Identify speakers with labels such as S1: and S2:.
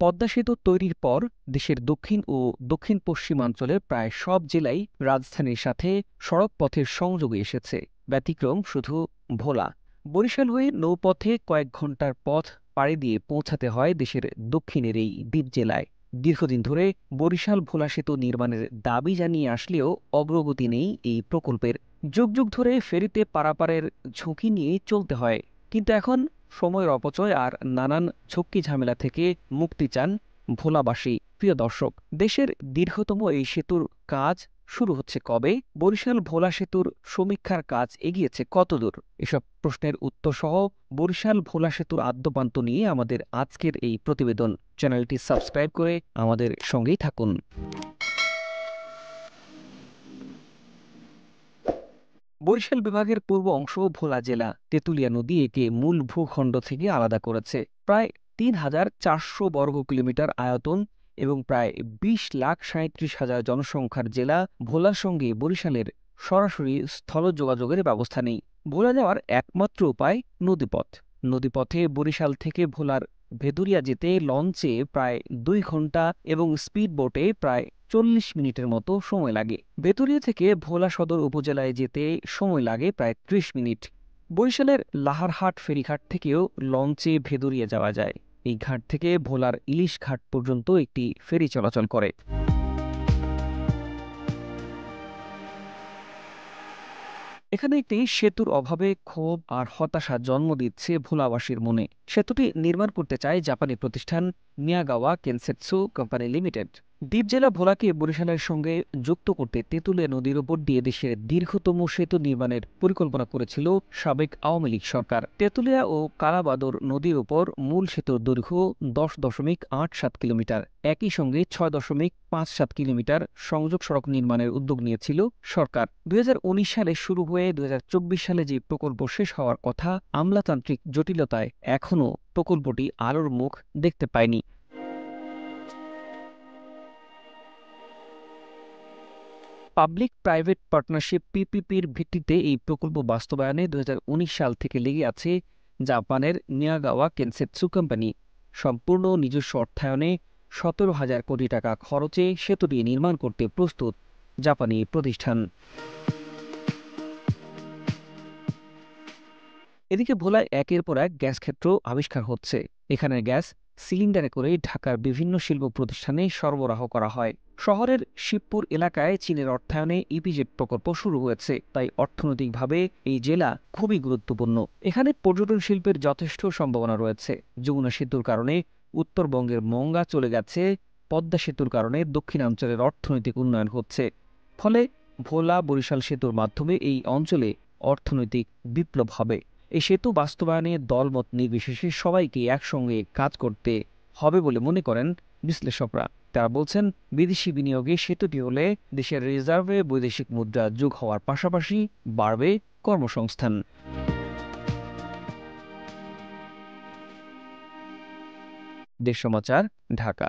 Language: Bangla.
S1: পদ্মা সেতু তৈরির পর দেশের দক্ষিণ ও দক্ষিণ পশ্চিমাঞ্চলের প্রায় সব জেলাই রাজধানীর সাথে সড়ক পথের সংযোগে এসেছে। ব্যতিক্রম শুধু ভোলা। বরিশাল হয়ে নৌপথে কয়েক ঘন্টার পথ পাড়ি দিয়ে পৌঁছাতে হয় দেশের দক্ষিণের এই দ্বীপ জেলায়। দীর্ঘদিন ধরে বরিশাল ভোলা সেতু নির্মাণের দাবি জানিয়ে আসলেও অগ্রগতি নেই এই প্রকল্পের। যুগ যুগ ধরে ফেরিতে পারাপারের ঝুঁকি নিয়ে চলতে হয়, কিন্তু এখন সময়ের অপচয় আর নানান ঝক্কি ঝামেলা থেকে মুক্তি চান ভোলাবাসী। প্রিয় দর্শক, দেশের দীর্ঘতম এই সেতুর কাজ শুরু হচ্ছে কবে? বরিশাল ভোলা সেতুর সমীক্ষার কাজ এগিয়েছে কতদূর? এসব প্রশ্নের উত্তর সহ বরিশাল ভোলা সেতুর আদ্যোপান্ত নিয়ে আমাদের আজকের এই প্রতিবেদন। চ্যানেলটি সাবস্ক্রাইব করে আমাদের সঙ্গেই থাকুন। বরিশাল বিভাগের পূর্ব অংশ ভোলা জেলা। তেঁতুলিয়া নদী একে মূল ভূখণ্ড থেকে আলাদা করেছে। প্রায় ৩,৪০০ বর্গ কিলোমিটার আয়তন এবং প্রায় ২০,৩৭,০০০ জনসংখ্যার জেলা ভোলার সঙ্গে বরিশালের সরাসরি স্থল যোগাযোগের ব্যবস্থা নেই। ভোলা যাওয়ার একমাত্র উপায় নদীপথ। নদীপথে বরিশাল থেকে ভোলার ভেদুরিয়া যেতে লঞ্চে প্রায় ২ ঘন্টা এবং স্পিড বোটে প্রায় ৪০ মিনিটের মতো সময় লাগে। বেতুরিয়া থেকে ভোলা সদর উপজেলায় যেতে সময় লাগে প্রায় ৩০ মিনিট। বরিশালের লাহারহাট ফেরিঘাট থেকেও লঞ্চে ভেদুরিয়া যাওয়া যায়। এই ঘাট থেকে ভোলার ইলিশ ঘাট পর্যন্ত একটি ফেরি চলাচল করে। এখানে একটি সেতুর অভাবে ক্ষোভ আর হতাশা জন্ম দিচ্ছে ভোলাবাসীর মনে। সেতুটি নির্মাণ করতে চায় জাপানি প্রতিষ্ঠান মিয়াগাওয়া কেনসেটসু কোম্পানি লিমিটেড। দ্বীপ জেলা ভোলাকে বরিশালের সঙ্গে যুক্ত করতে তেঁতুলিয়া নদীর উপর দিয়ে দেশের দীর্ঘতম সেতু নির্মাণের পরিকল্পনা করেছিল সাবেক আওয়ামী লীগ সরকার। তেঁতুলিয়া ও কালাবাদর নদীর উপর মূল সেতুর দৈর্ঘ্য ১০.৮৭ কিলোমিটার। একই সঙ্গে ৬.৫৭ কিলোমিটার সংযোগ সড়ক নির্মাণের উদ্যোগ নিয়েছিল সরকার। ২০১৯ সালে শুরু হয়ে ২০২৪ সালে যে প্রকল্প শেষ হওয়ার কথা, আমলাতান্ত্রিক জটিলতায় এখনও প্রকল্পটি আলোর মুখ দেখতে পায়নি। পাবলিক প্রাইভেট পার্টনারশিপ পিপিপির ভিত্তিতে এই প্রকল্প বাস্তবায়নে ২০১৯ সাল থেকে লেগে আছে জাপানের নিয়াগাওয়া কেনসেটসু কোম্পানি। সম্পূর্ণ নিজস্ব অর্থায়নে ১৭,০০০ কোটি টাকা খরচে সেতুটি নির্মাণ করতে প্রস্তুত জাপানি প্রতিষ্ঠান। এদিকে ভোলায় একের পর এক গ্যাস ক্ষেত্র আবিষ্কার হচ্ছে। এখানে গ্যাস সিলিন্ডারে করে ঢাকার বিভিন্ন শিল্প প্রতিষ্ঠানে সরবরাহ করা হয়। শহরের শিবপুর এলাকায় চীনের অর্থায়নে ইপিজেড প্রকল্প শুরু হয়েছে, তাই অর্থনৈতিকভাবে এই জেলা খুবই গুরুত্বপূর্ণ। এখানে পর্যটন শিল্পের যথেষ্ট সম্ভাবনা রয়েছে। যমুনা সেতুর কারণে উত্তরবঙ্গের মঙ্গা চলে গেছে, পদ্মা সেতুর কারণে দক্ষিণাঞ্চলের অর্থনৈতিক উন্নয়ন হচ্ছে। ফলে ভোলা বরিশাল সেতুর মাধ্যমে এই অঞ্চলে অর্থনৈতিক বিপ্লব হবে। এই সেতু বাস্তবায়নে দলমত নির্বিশেষে সবাইকে একসঙ্গে কাজ করতে হবে বলে মনে করেন বিশ্লেষকরা। তারা বলছেন, বিদেশি বিনিয়োগে সেতুটি হলে দেশের রিজার্ভে বৈদেশিক মুদ্রা যোগ হওয়ার পাশাপাশি বাড়বে কর্মসংস্থান। দেশ সমাচার, ঢাকা।